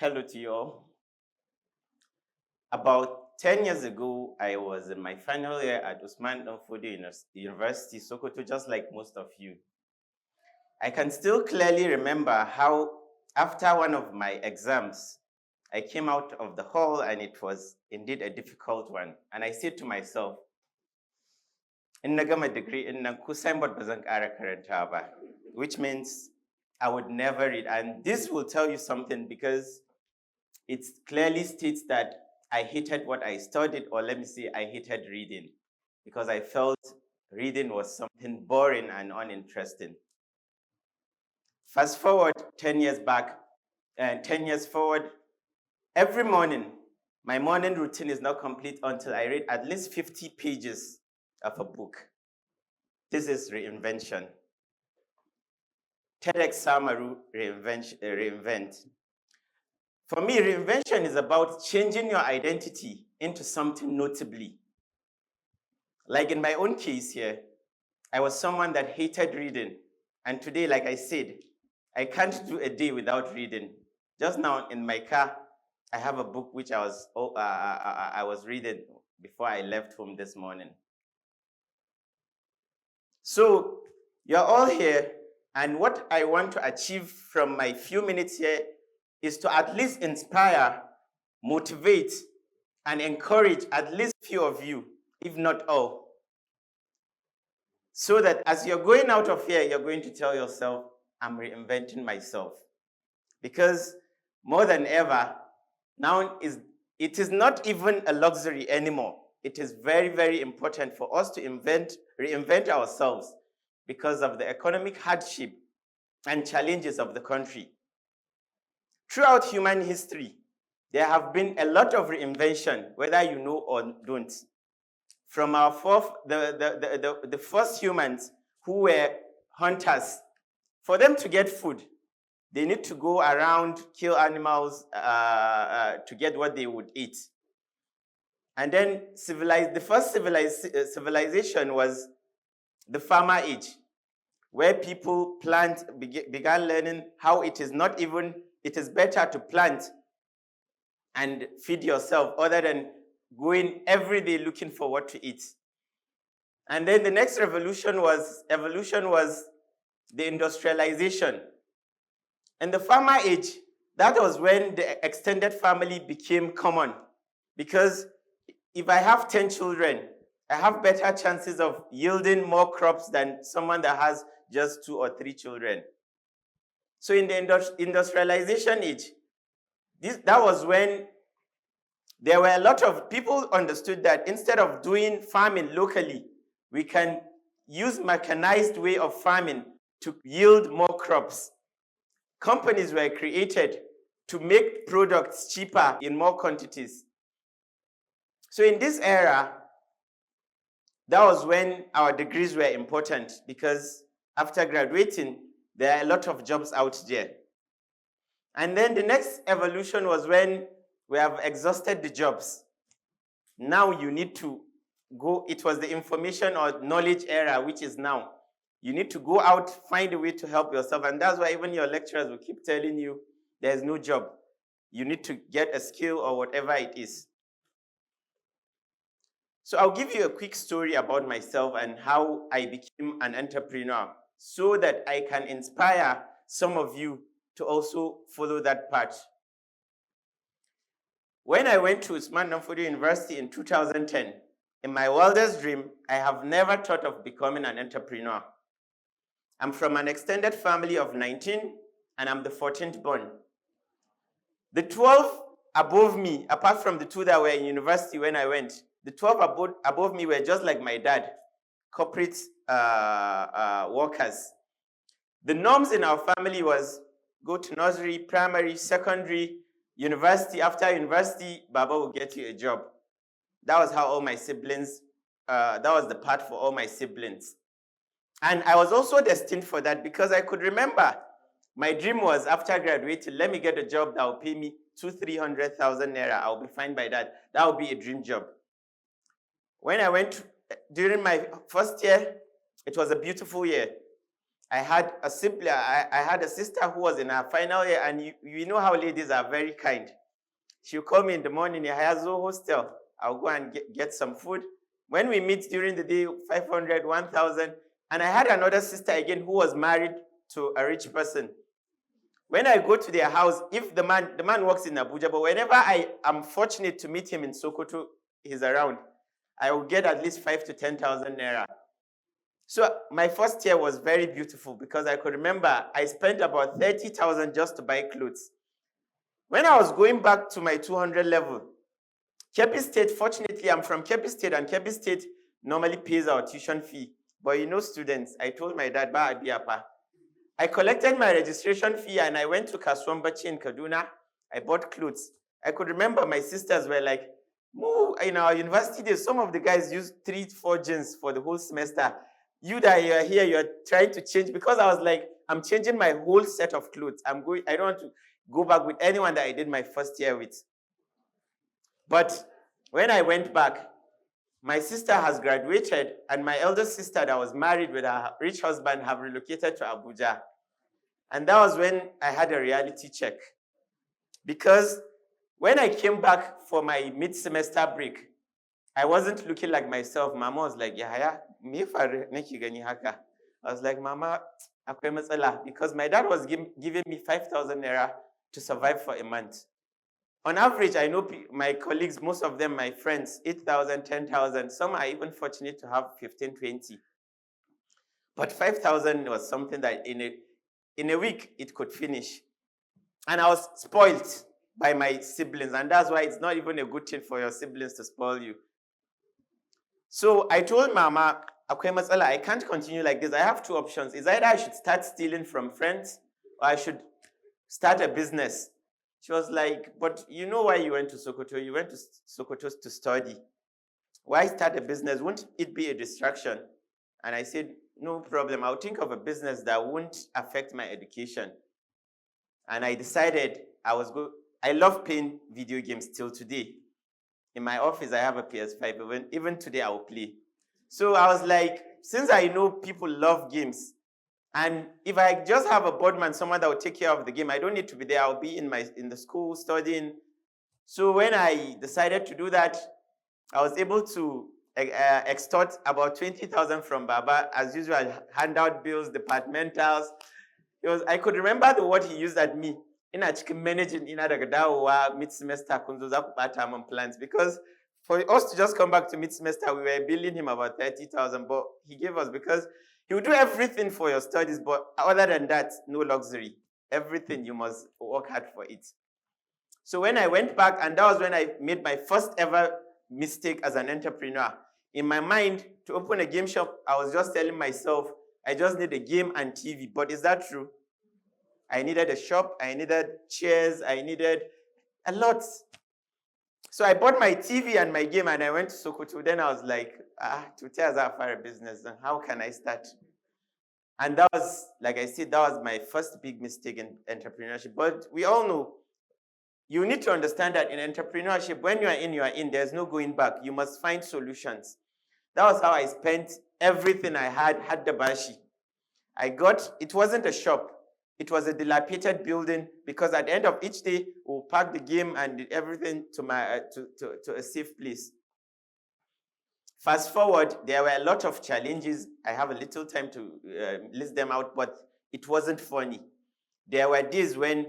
Hello to you all. About 10 years ago, I was in my final year at Usman Danfodio University, Sokoto, just like most of you. I can still clearly remember how, after one of my exams, I came out of the hall and it was indeed a difficult one. And I said to myself, in na gama degree in nan ko signboard ba zan ƙara karanta ba, which means I would never read. And this will tell you something because it clearly states that I hated what I studied, or let me say I hated reading, because I felt reading was something boring and uninteresting. Fast forward 10 years back, and 10 years forward, every morning, my morning routine is not complete until I read at least 50 pages of a book. This is reinvention. TEDxSamaru, reinvent. For me, reinvention is about changing your identity into something notably. Like in my own case here, I was someone that hated reading. And today, like I said, I can't do a day without reading. Just now in my car, I have a book which I was reading before I left home this morning. So you're all here, and what I want to achieve from my few minutes here is to at least inspire, motivate, and encourage at least few of you, if not all. So that as you're going out of here, you're going to tell yourself, I'm reinventing myself. Because more than ever, now it is not even a luxury anymore. It is very, very important for us to reinvent ourselves because of the economic hardship and challenges of the country. Throughout human history, there have been a lot of reinvention, whether you know or don't. From our the first humans who were hunters, for them to get food, they need to go around, kill animals to get what they would eat. And then the first civilization was the farmer age, where people began learning how it is better to plant and feed yourself other than going every day looking for what to eat. And then the next evolution was the industrialization. In the farmer age, that was when the extended family became common, because if I have 10 children, I have better chances of yielding more crops than someone that has just 2 or 3 children. So in the industrialization age, that was when there were a lot of people understood that instead of doing farming locally, we can use mechanized way of farming to yield more crops. Companies were created to make products cheaper in more quantities. So in this era, that was when our degrees were important, because after graduating, there are a lot of jobs out there. And then the next evolution was when we have exhausted the jobs. Now you need to go, it was the information or knowledge era, which is now. You need to go out, find a way to help yourself. And that's why even your lecturers will keep telling you there's no job. You need to get a skill or whatever it is. So I'll give you a quick story about myself and how I became an entrepreneur, so that I can inspire some of you to also follow that path. When I went to Usman Danfodio University in 2010, in my wildest dream, I have never thought of becoming an entrepreneur. I'm from an extended family of 19, and I'm the 14th born. The 12 above me, apart from the 2 that were in university when I went, the 12 above me were just like my dad, corporate workers. The norms in our family was go to nursery, primary, secondary, university. After university, Baba will get you a job. That was how all my siblings, that was the path for all my siblings. And I was also destined for that, because I could remember my dream was, after graduating, let me get a job that will pay me 200,000-300,000 naira. I'll be fine by that. That will be a dream job. When I went during my first year, it was a beautiful year. I had a sibling, I had a sister who was in her final year, and you know how ladies are very kind. She'll call me in the morning, Yahyas hostel. I'll go and get some food. When we meet during the day, 500, 1,000. And I had another sister again who was married to a rich person. When I go to their house, if the man works in Abuja, but whenever I am fortunate to meet him in Sokoto, he's around, I will get at least 5 to 10,000 naira. So my first year was very beautiful because I could remember I spent about 30,000 just to buy clothes. When I was going back to my 200 level, Kebbi State, fortunately, I'm from Kebbi State, and Kebbi State normally pays our tuition fee. But you know, students, I told my dad, Ba Adiapa. I collected my registration fee and I went to Kaswambachi in Kaduna. I bought clothes. I could remember my sisters were like, in our university days, some of the guys used 3-4 jeans for the whole semester. You that you are here, you are trying to change, because I was like, I'm changing my whole set of clothes. I don't want to go back with anyone that I did my first year with. But when I went back, my sister has graduated, and my elder sister that was married with her rich husband have relocated to Abuja. And that was when I had a reality check. Because when I came back for my mid-semester break, I wasn't looking like myself. Mama was like, Yahya, me fare nake gani haka. I was like, Mama, akwai matsala, because my dad was giving me 5,000 naira to survive for a month. On average, I know my colleagues, most of them, my friends, 8,000, 10,000. Some are even fortunate to have 15, 20. But 5,000 was something that in a week, it could finish. And I was spoiled by my siblings. And that's why it's not even a good thing for your siblings to spoil you. So I told Mama, I can't continue like this. I have two options. It's either I should start stealing from friends, or I should start a business. She was like, but you know why you went to Sokoto? You went to Sokoto to study. Why start a business? Wouldn't it be a distraction? And I said, no problem. I'll think of a business that won't affect my education. And I decided I love playing video games till today. In my office, I have a PS5. Even today, I will play. So I was like, since I know people love games, and if I just have a boardman, someone that will take care of the game, I don't need to be there. I'll be in the school studying. So when I decided to do that, I was able to extort about 20,000 from Baba, as usual, hand out bills, departmentals. I could remember the word he used at me. Ina cikin managing ina daga dawowa mid-semester kun zo za ku bata min plans, because for us to just come back to mid-semester, we were billing him about 30,000, but he gave us, because he would do everything for your studies, but other than that, no luxury. Everything, you must work hard for it. So when I went back, and that was when I made my first ever mistake as an entrepreneur. In my mind, to open a game shop, I was just telling myself, I just need a game and TV. But is that true? I needed a shop, I needed chairs, I needed a lot. So I bought my TV and my game, and I went to Sokoto. Then I was like, to tell us a business, then how can I start? And that was, like I said, that was my first big mistake in entrepreneurship. But we all know, you need to understand that in entrepreneurship, when you are in, there's no going back. You must find solutions. That was how I spent everything I had the bashi. It wasn't a shop. It was a dilapidated building, because at the end of each day, we'll pack the game and everything to a safe place. Fast forward, there were a lot of challenges. I have a little time to list them out, but it wasn't funny. There were days when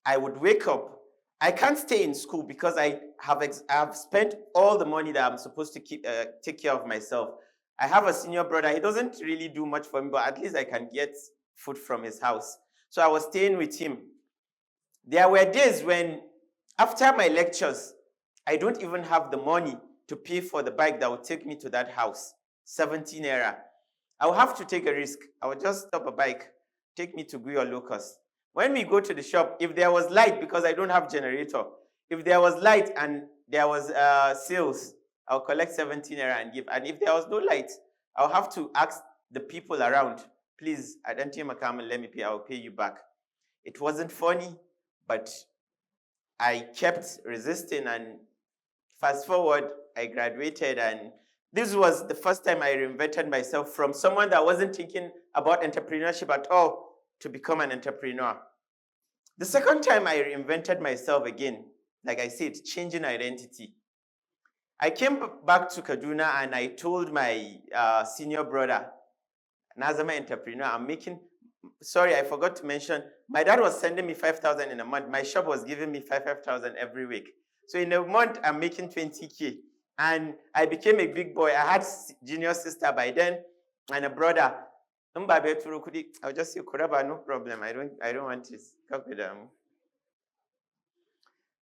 I would wake up. I can't stay in school because I have spent all the money that I'm supposed to take care of myself. I have a senior brother. He doesn't really do much for me, but at least I can get food from his house. So I was staying with him. There were days when, after my lectures, I don't even have the money to pay for the bike that would take me to that house, 17 naira. I will have to take a risk. I would just stop a bike, take me to Guyo Locust. When we go to the shop, if there was light, because I don't have generator, if there was light and there was sales, I'll collect 17 naira and give. And if there was no light, I'll have to ask the people around, please, Adanti Makam, let me pay, I'll pay you back. It wasn't funny, but I kept resisting, and fast forward, I graduated, and This was the first time I reinvented myself from someone that wasn't thinking about entrepreneurship at all to become an entrepreneur. The second time I reinvented myself again, like I said, changing identity. I came back to Kaduna and I told my senior brother, Nazama entrepreneur, I'm making, sorry, I forgot to mention, my dad was sending me 5,000 in a month. My shop was giving me 5,000 every week. So in a month, I'm making 20K. And I became a big boy. I had junior sister by then and a brother. I'll just say, Kuraba, no problem. I don't want this.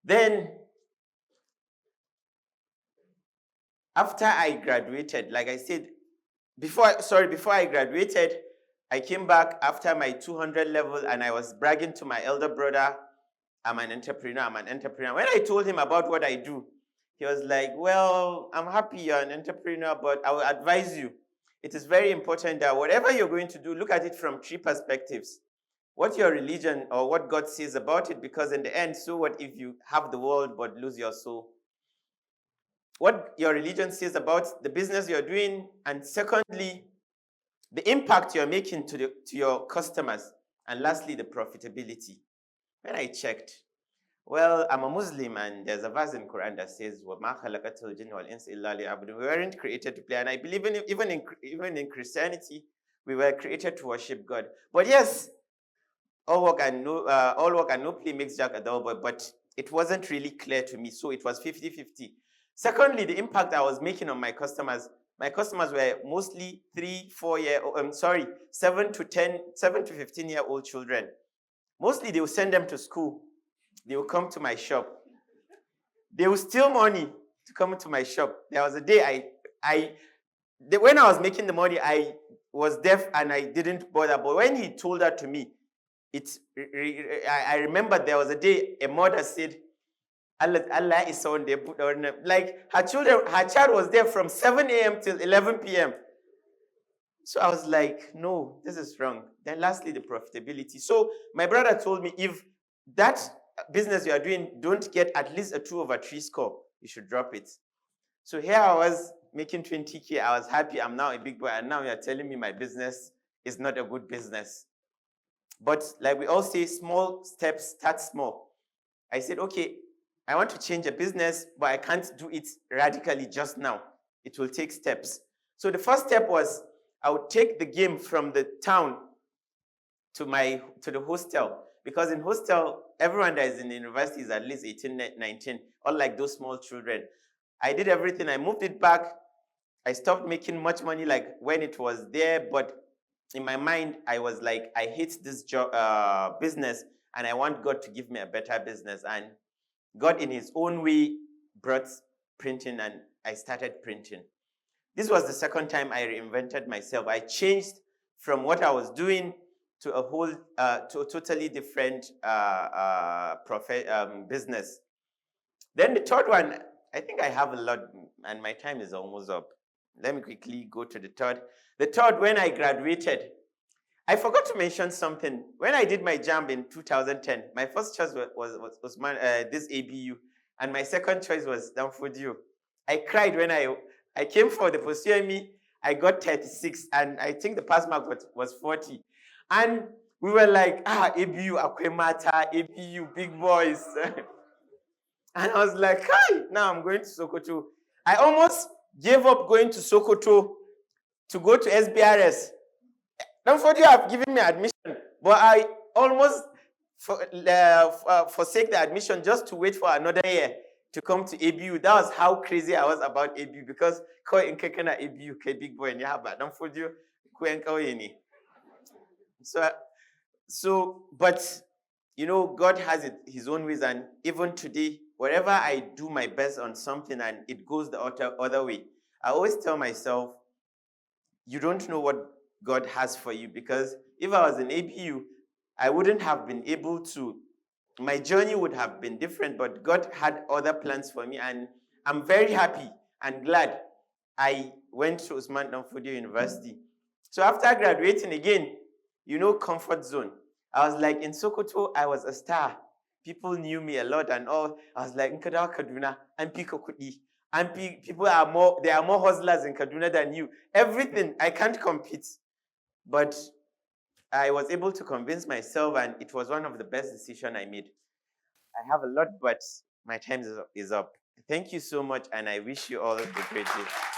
Then, after I graduated, like I said, before I graduated, I came back after my 200 level and I was bragging to my elder brother, I'm an entrepreneur. When I told him about what I do, he was like, well, I'm happy you're an entrepreneur, but I will advise you. It is very important that whatever you're going to do, look at it from 3 perspectives. What your religion or what God says about it, because in the end, so what if you have the world but lose your soul? What your religion says about the business you're doing, and secondly, the impact you're making to your customers, and lastly, the profitability. When I checked, well, I'm a Muslim, and there's a verse in Quran that says, وَمَا خَلَقَتُ الْجِنَّ وَالْإِنسَ إِلَّا لِيَعْبُدُونَ. We weren't created to play, and I believe even in Christianity, we were created to worship God. But yes, all work and no play makes Jack a dull boy, but it wasn't really clear to me, so it was 50-50. Secondly, the impact I was making on my customers were mostly 7 to 15-year-old children. Mostly they will send them to school. They will come to my shop. They will steal money to come to my shop. There was a day when I was making the money, I was deaf and I didn't bother. But when he told that to me, I remember there was a day a mother said, Allah is on there, put her name. Like her child was there from 7 a.m. till 11 p.m. So I was like, no, this is wrong. Then lastly, the profitability. So my brother told me, if that business you are doing don't get at least a 2/3 score, you should drop it. So here I was making 20K. I was happy. I'm now a big boy. And now you're telling me my business is not a good business. But like we all say, small steps, start small. I said, okay, I want to change a business, but I can't do it radically just now. It will take steps. So the first step was I would take the game from the town to the hostel. Because in hostel, everyone that is in the university is at least 18, 19, unlike those small children. I did everything. I moved it back. I stopped making much money like when it was there, but in my mind, I was like, I hate this job, business, and I want God to give me a better business. And God, in his own way, brought printing, and I started printing. This was the second time I reinvented myself. I changed from what I was doing to a totally different business. Then the third one, I think I have a lot, and my time is almost up. Let me quickly go to the third. The third, when I graduated, I forgot to mention something. When I did my JAMB in 2010, my first choice was this ABU, and my second choice was Danfodio. I cried when I came for the Post-UME. I got 36, and I think the pass mark was 40. And we were like, ABU, Akwemata, ABU, big boys. And I was like, hi, now I'm going to Sokoto. I almost gave up going to Sokoto to go to SBRS. Danfodio have given me admission, but I almost forsake the admission just to wait for another year to come to ABU. That was how crazy I was about ABU, because ABU, big boy, and you have Danfodio, but God has his own ways, and even today, wherever I do my best on something and it goes the other way, I always tell myself, you don't know what God has for you, because if I was in ABU, I wouldn't have been able to, my journey would have been different, but God had other plans for me, and I'm very happy and glad I went to Usman Danfodio University. So after graduating again, comfort zone. I was like, in Sokoto, I was a star. People knew me a lot and all. I was like, Nkada Kaduna, and Piko Kudi. And people are more, there are more hustlers in Kaduna than you. Everything, I can't compete. But I was able to convince myself, and it was one of the best decisions I made. I have a lot, but my time is up. Thank you so much, and I wish you all a great day.